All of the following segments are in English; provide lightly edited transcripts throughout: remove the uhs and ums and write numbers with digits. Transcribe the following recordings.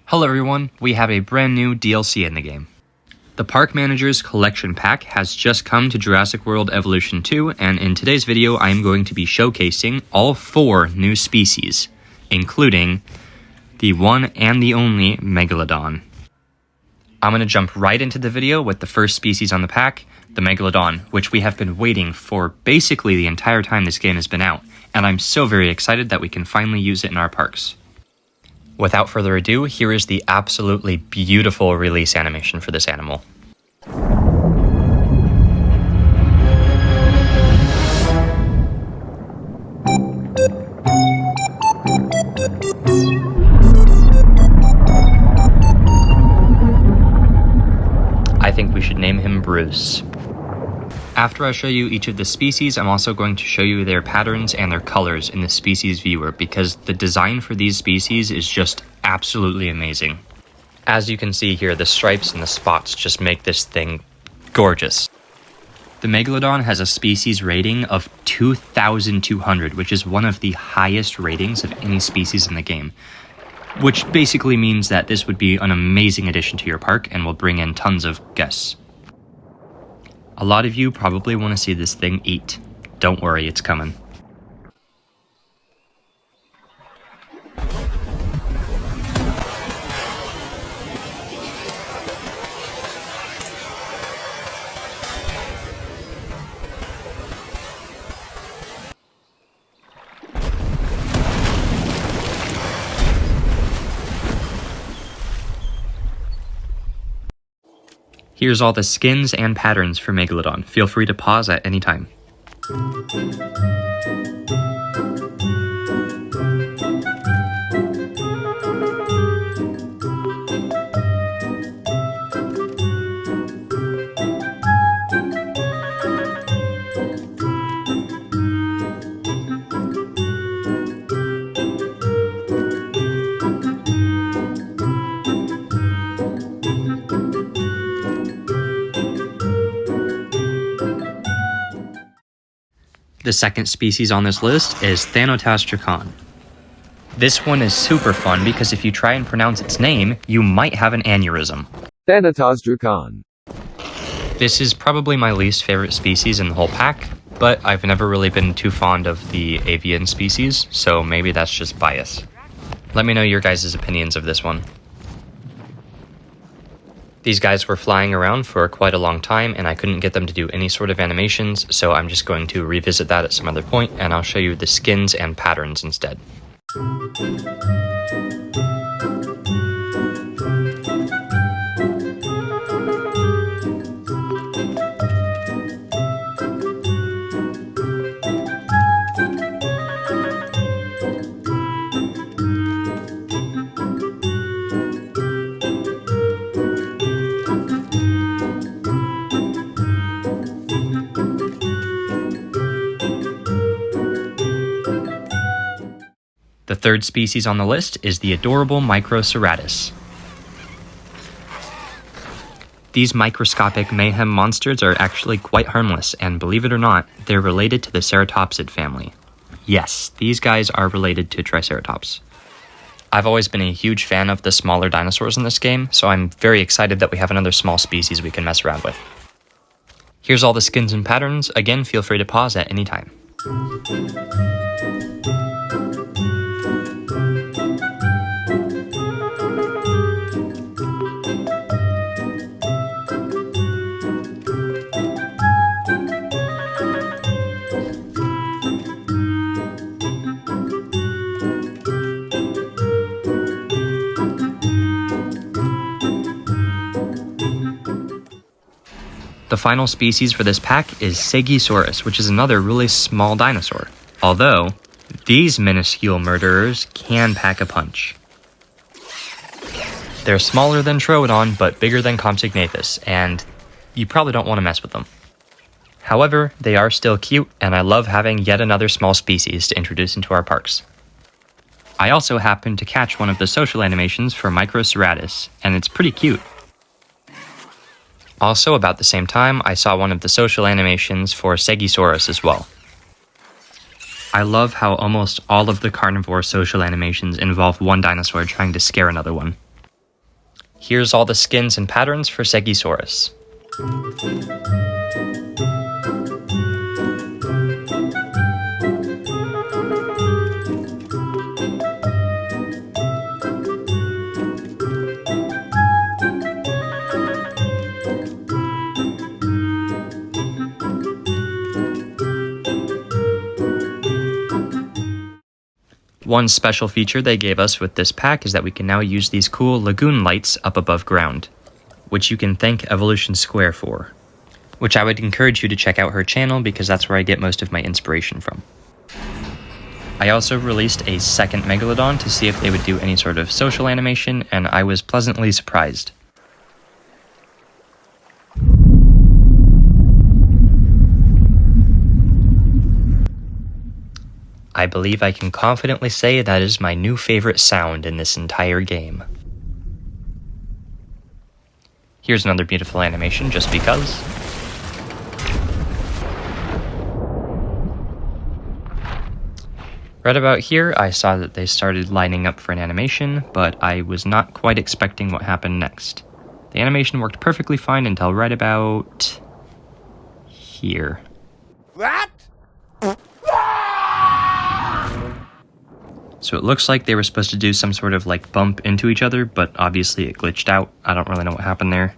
Hello everyone, we have a brand new DLC in the game. The Park Manager's Collection Pack has just come to Jurassic World Evolution 2, and in today's video I am going to be showcasing all 4 new species, including the one and the only Megalodon. I'm going to jump right into the video with the first species on the pack, the Megalodon, which we have been waiting for basically the entire time this game has been out, and I'm so very excited that we can finally use it in our parks. Without further ado, here is the absolutely beautiful release animation for this animal. I think we should name him Bruce. After I show you each of the species, I'm also going to show you their patterns and their colors in the species viewer because the design for these species is just absolutely amazing. As you can see here, the stripes and the spots just make this thing gorgeous. The Megalodon has a species rating of 2,200, which is one of the highest ratings of any species in the game, which basically means that this would be an amazing addition to your park and will bring in tons of guests. A lot of you probably want to see this thing eat. Don't worry, it's coming. Here's all the skins and patterns for Megalodon. Feel free to pause at any time. The second species on this list is Thalassodromeus. This one is super fun because if you try and pronounce its name, you might have an aneurysm. Thalassodromeus. This is probably my least favorite species in the whole pack, but I've never really been too fond of the avian species, so maybe that's just bias. Let me know your guys' opinions of this one. These guys were flying around for quite a long time and I couldn't get them to do any sort of animations, so I'm just going to revisit that at some other point and I'll show you the skins and patterns instead. The third species on the list is the adorable Microceratus. These microscopic mayhem monsters are actually quite harmless, and believe it or not, they're related to the ceratopsid family. Yes, these guys are related to Triceratops. I've always been a huge fan of the smaller dinosaurs in this game, so I'm very excited that we have another small species we can mess around with. Here's all the skins and patterns. Again, feel free to pause at any time. The final species for this pack is Segisaurus, which is another really small dinosaur. Although, these minuscule murderers can pack a punch. They're smaller than Troodon, but bigger than Compsognathus, and you probably don't want to mess with them. However, they are still cute, and I love having yet another small species to introduce into our parks. I also happened to catch one of the social animations for Microceratus, and it's pretty cute. Also, about the same time, I saw one of the social animations for Segisaurus as well. I love how almost all of the carnivore social animations involve one dinosaur trying to scare another one. Here's all the skins and patterns for Segisaurus. One special feature they gave us with this pack is that we can now use these cool Lagoon lights up above ground, which you can thank Evolution Square for. Which I would encourage you to check out her channel because that's where I get most of my inspiration from. I also released a second Megalodon to see if they would do any sort of social animation, and I was pleasantly surprised. I believe I can confidently say that is my new favorite sound in this entire game. Here's another beautiful animation just because. Right about here, I saw that they started lining up for an animation, but I was not quite expecting what happened next. The animation worked perfectly fine until right about here. What? So it looks like they were supposed to do some sort of like bump into each other, but obviously it glitched out. I don't really know what happened there.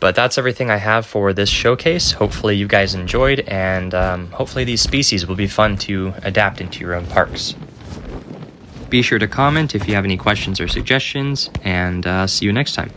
But that's everything I have for this showcase. Hopefully you guys enjoyed, and hopefully these species will be fun to adapt into your own parks. Be sure to comment if you have any questions or suggestions, and see you next time.